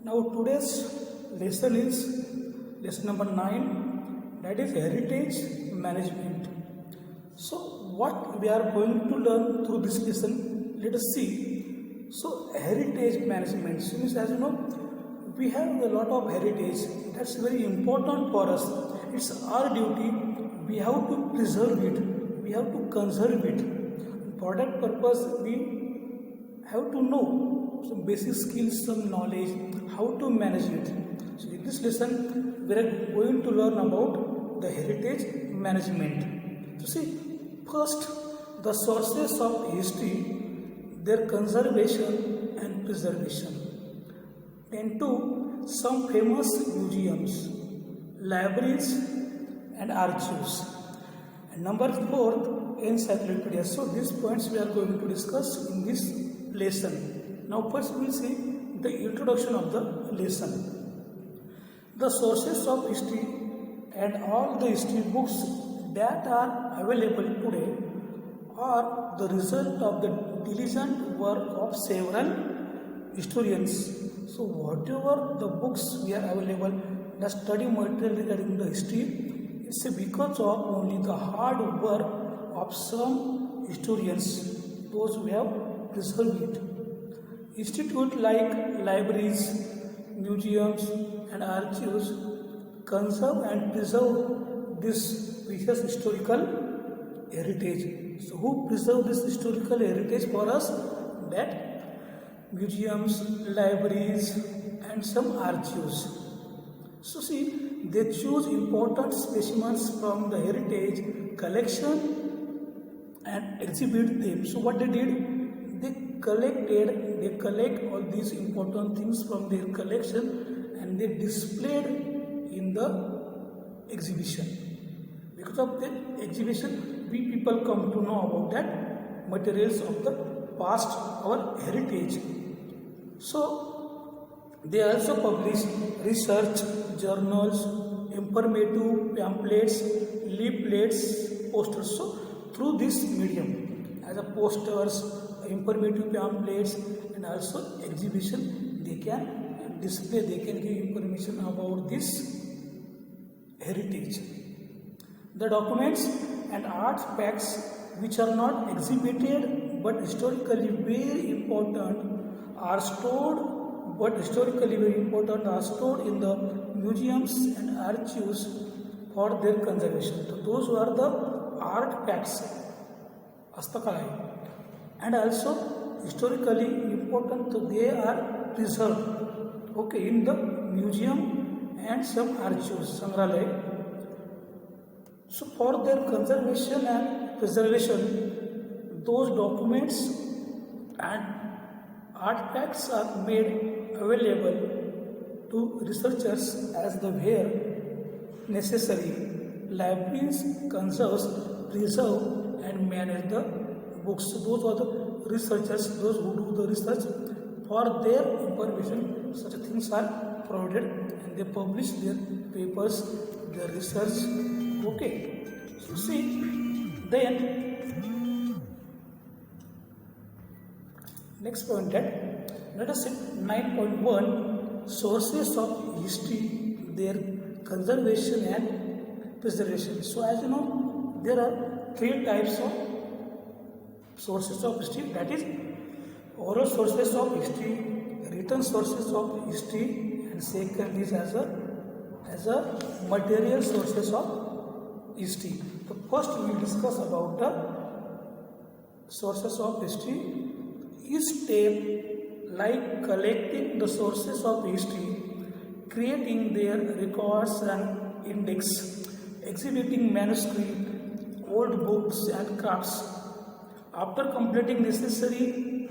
Now today's lesson is lesson number 9, that is heritage management. So what we are going to learn through this lesson, let us see. So heritage management, so means, as you know, we have a lot of heritage that's very important for us. It's our duty. We have to preserve it, we have to conserve it. For that purpose we have to know some basic skills, some knowledge, how to manage it. So in this lesson we are going to learn about the heritage management. So see, first, the sources of history, their conservation and preservation. Then two, some famous museums, libraries and archives. And number four, encyclopedia. So these points we are going to discuss in this lesson. Now first we will see the introduction of the lesson. The sources of history and all the history books that are available today are the result of the diligent work of several historians. So whatever the books we are available, the study material regarding the history, it's because of only the hard work of some historians, those who have preserved it. Institutes like libraries, museums and archives conserve and preserve this precious historical heritage. So who preserve this historical heritage for us? That museums, libraries and some archives. So see, they choose important specimens from the heritage collection and exhibit them. So what they did, they collect all these important things from their collection and they displayed in the exhibition. Because of the exhibition, we people come to know about that materials of the past, our heritage. So they also publish research journals, informative pamphlets, leaflets, posters. So through this medium, as a posters, informative pamphlets and also exhibition, they can display, they can give information about this heritage. The documents and artifacts which are not exhibited but historically very important are stored in the museums and archives for their conservation. So those who are the artifacts, Hastakalai, and also historically important, so they are preserved, okay, in the museum and some archives, Sangralaya. So for their conservation and preservation, those documents and artifacts are made available to researchers as the where necessary. Libraries conserve, preserve and manage the books. So those are the researchers, those who do the research. For their information, such things are provided and they publish their papers, their research. Okay, so see, then next point, that let us see 9.1, sources of history, their conservation and preservation. So as you know, there are three types of sources of history, that is oral sources of history, written sources of history, and second is as a material sources of history. So first we will discuss about the sources of history. Each step like collecting the sources of history, creating their records and index, exhibiting manuscript, old books and crafts. After completing necessary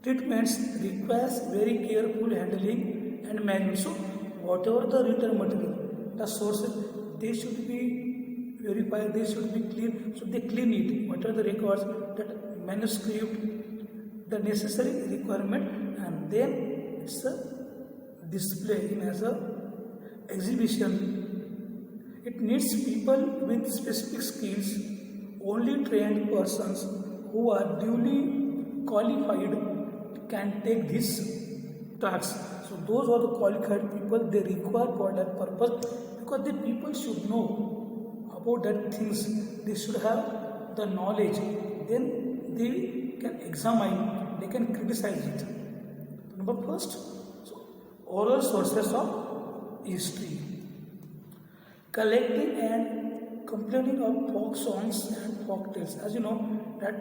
treatments requires very careful handling and management. So whatever the written material, the sources, they should be verified, they should be clean. So they clean it, whatever the records, that manuscript, the necessary requirement, and then it's a display in as a exhibition. It needs people with specific skills. Only trained persons who are duly qualified can take this task. So those are the qualified people they require for that purpose, because the people should know about that things. They should have the knowledge. Then they can examine, they can criticize it. Number first, so oral sources of history. Collecting and complaining of folk songs and folk tales. As you know, that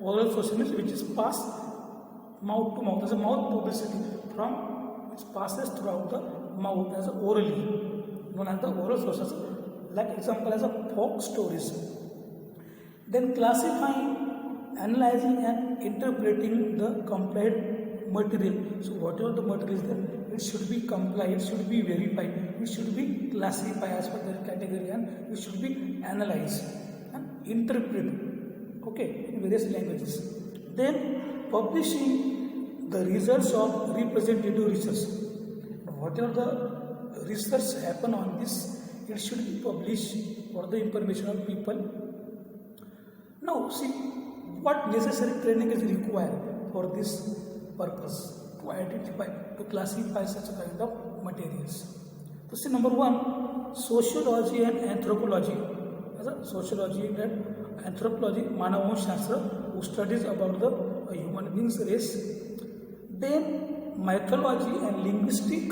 oral sources which is passed mouth to mouth, as a mouth publicity from which passes throughout the mouth as a orally, known as the oral sources, like example as a folk stories. Then classifying, analyzing and interpreting the complied material. So whatever the material is there, it should be complied, it should be verified, it should be classified as per their category, and it should be analyzed and interpreted, okay, in various languages. Then publishing the results of representative research. Whatever the research happen on this, it should be published for the information of people. Now see what necessary training is required for this purpose, to identify, to classify such a kind of materials. So see, number one, sociology and anthropology. As a sociology and anthropology, Manavashastra, who studies about the human beings race. Then mythology and linguistic,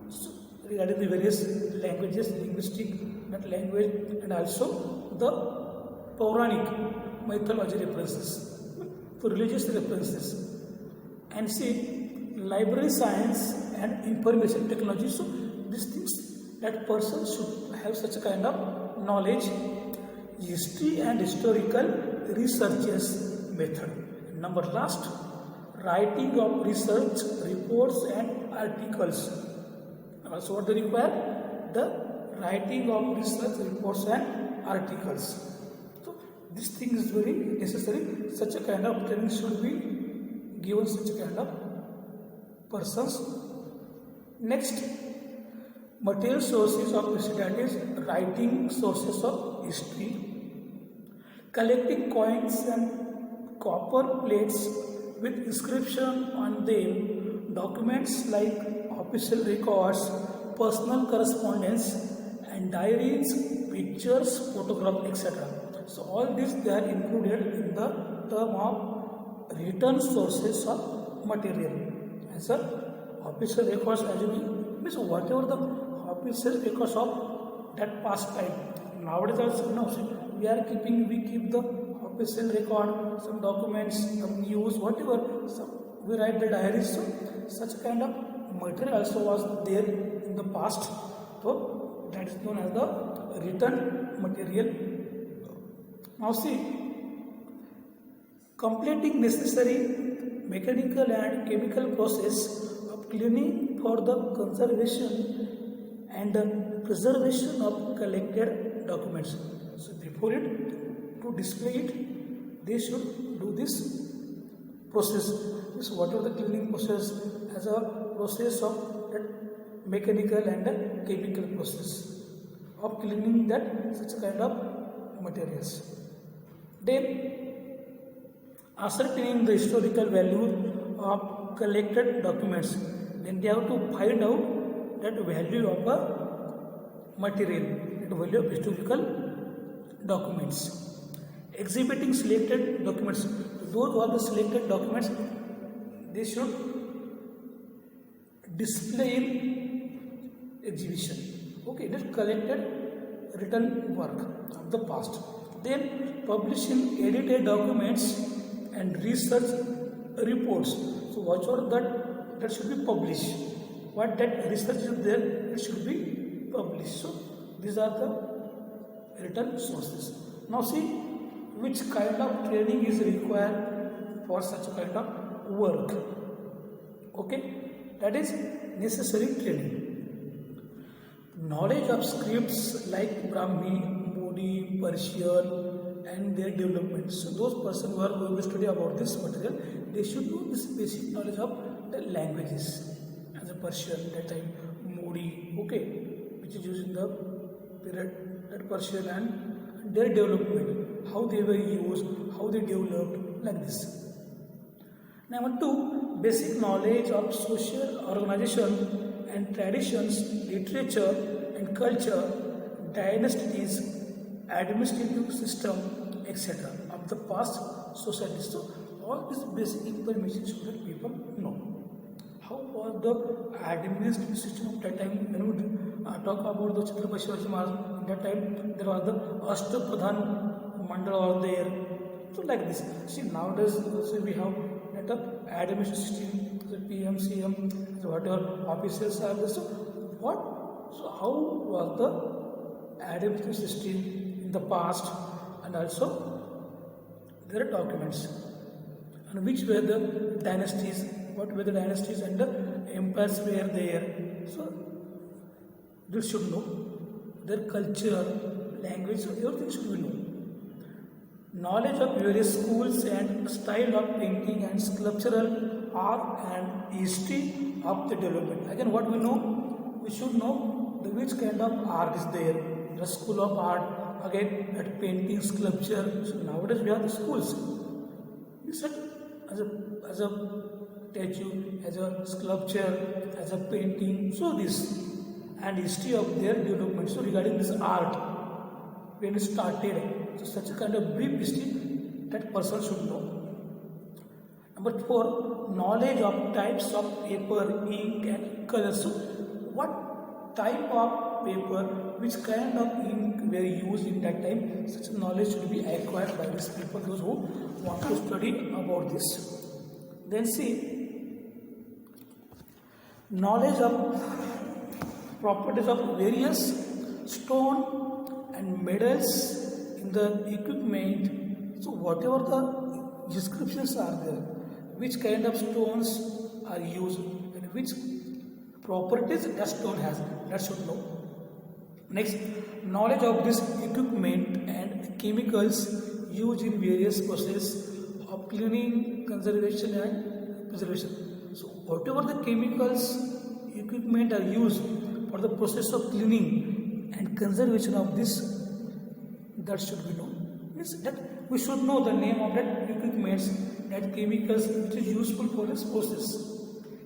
so regarding the various languages, linguistic, that language, and also the Puranic mythology references, to religious references. And see, library science and information technology. So these things that person should have such a kind of knowledge. History and historical researches method. Number last, writing of research reports and articles. Also what they require? The writing of research reports and articles. So this thing is very necessary. Such a kind of training should be given such a kind of persons. Next, material sources of history, that is writing sources of history. Collecting coins and copper plates with inscription on them, documents like official records, personal correspondence and diaries, pictures, photographs, etc. So all these they are included in the term of written sources of material. As a official records, as you means whatever the official records of that past time. Nowadays also we keep the official record, some documents, some news, whatever. We write the diaries. So such kind of material also was there in the past. So that is known as the written material. Now see, completing necessary mechanical and chemical process of cleaning for the conservation and preservation of collected documents. So before it, to display it, they should do this process. This whatever the cleaning process as a process of that mechanical and chemical process of cleaning that such a kind of materials. Then ascertaining the historical value of collected documents. Then they have to find out that value of a material, that value of historical documents. Exhibiting selected documents. Those who are the selected documents, they should display in exhibition. Okay, that collected written work of the past. Then publishing edited documents and research reports. So whatever that should be published. What that research is there, it should be published. So these are the written sources. Now see which kind of training is required for such a kind of work. Okay, that is necessary training. Knowledge of scripts like Brahmi, Modi, Persian and their development. So those persons who are going to study about this material, they should know this basic knowledge of the languages. As a Persian, that time Modi, okay, which is used in the period that Persian, and their development, how they were used, how they developed, like this. Number two, basic knowledge of social organization and traditions, literature and culture, dynasties, administrative system, etc. of the past society. So all this basic information should people know. How was the administrative system of that time? When we talk about the Chhatrapati Shivaji Maharaj, in that time there was the Ashtapradhan Mandal was there. So like this. See nowadays also we have that administrative system, the PM, CM, so whatever officers are there. So what? So how was the administrative system in the past, and also there are documents and which were the dynasties, what were the dynasties and the empires were there. So this should know their culture, language, so everything should be known. Knowledge of various schools and style of painting and sculptural art and history of the development. Again, what we know, we should know the which kind of art is there. The school of art, again at painting, sculpture. So nowadays we have the schools. We said as a statue, as a sculpture, as a painting. So this and history of their development. So regarding this art, when it started, so such a kind of brief history that person should know. Number four, knowledge of types of paper, ink and colors. So what type of paper, which kind of ink were used in that time, such knowledge should be acquired by these people, those who want to study about this. Then see, knowledge of properties of various stone and metals in the equipment. So whatever the descriptions are there, which kind of stones are used and which properties that stone has, that should know. Next, knowledge of this equipment and chemicals used in various processes of cleaning, conservation and preservation. So whatever the chemicals, equipment are used for the process of cleaning and conservation of this, that should be known. Means that we should know the name of that equipments, that chemicals which is useful for this process.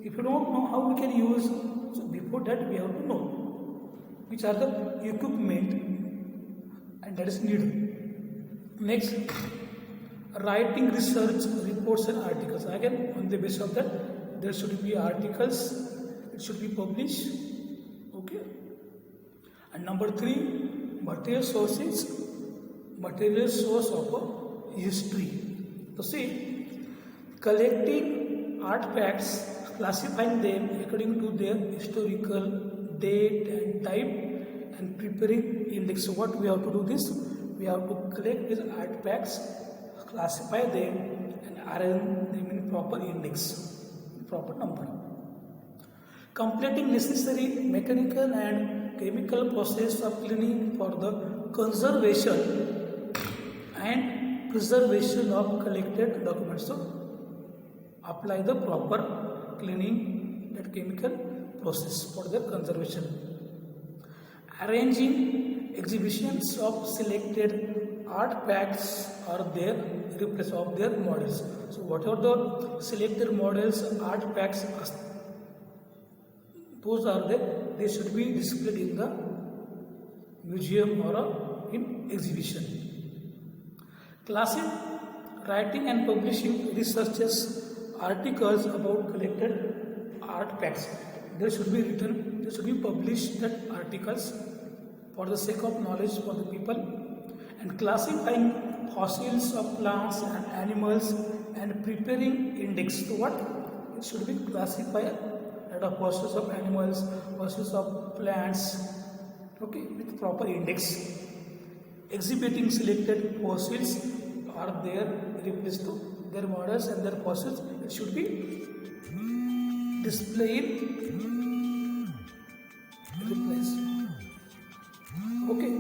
If you don't know how we can use, so before that we have to know which are the equipment and that is needed. Next, writing research reports and articles. Again, on the basis of that, there should be articles, it should be published. Okay. And number three, material sources, material source of history. So see, collecting artifacts, classifying them according to their historical date and type, and preparing index. So what we have to do this? We have to collect these artifacts, classify them and arrange them in proper index, proper number. Completing necessary mechanical and chemical process of cleaning for the conservation and preservation of collected documents. So apply the proper cleaning and chemical process for their conservation. Arranging exhibitions of selected artifacts or their replace of their models. So whatever the selected models, artifacts, those are there, they should be displayed in the museum or in exhibition. Classic writing and publishing researches, articles about collected artifacts. They should be written, they should be published, that articles for the sake of knowledge for the people. And classifying fossils of plants and animals and preparing index. So what? It should be classified that of fossils of animals, fossils of plants, okay, with proper index. Exhibiting selected fossils are there replaced to their models and their fossils. It should be displayed, replaced. Okay,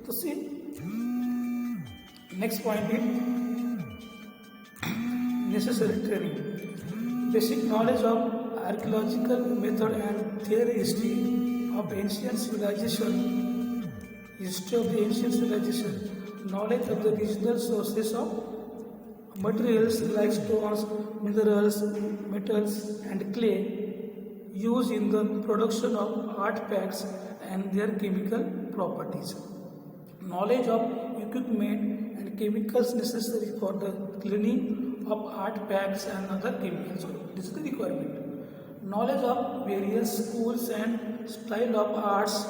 so see, next point is necessary training. Basic knowledge of archaeological method and theory, history of ancient civilization, history of the ancient civilization, knowledge of the regional sources of materials like stones, minerals, metals, and clay used in the production of artifacts and their chemical properties. Knowledge of equipment and chemicals necessary for the cleaning of artifacts and other chemicals. So this is the requirement. Knowledge of various schools and style of arts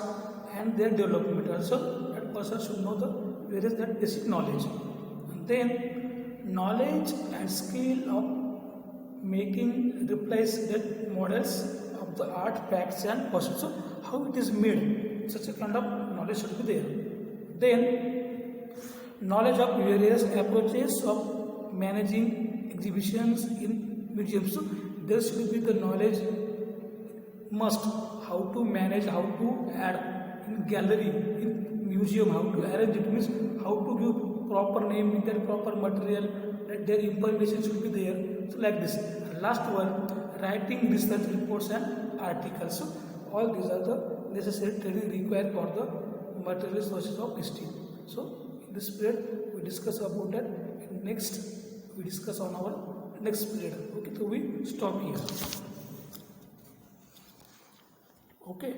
and their development. Also, that person should know the various that basic knowledge. And then knowledge and skill of making replies that models of the artifacts and costumes. So how it is made, such a kind of knowledge should be there. Then knowledge of various approaches of managing exhibitions in museums. So there should be the knowledge must how to manage, how to add in gallery, in museum, how to arrange it, means how to give proper name with their proper material, that their information should be there. So like this. And last one, writing research reports and articles. So all these are the necessary training required for the material sources of history. So in this period we discuss about that. And next we discuss on our next period. Okay, so we stop here. Okay.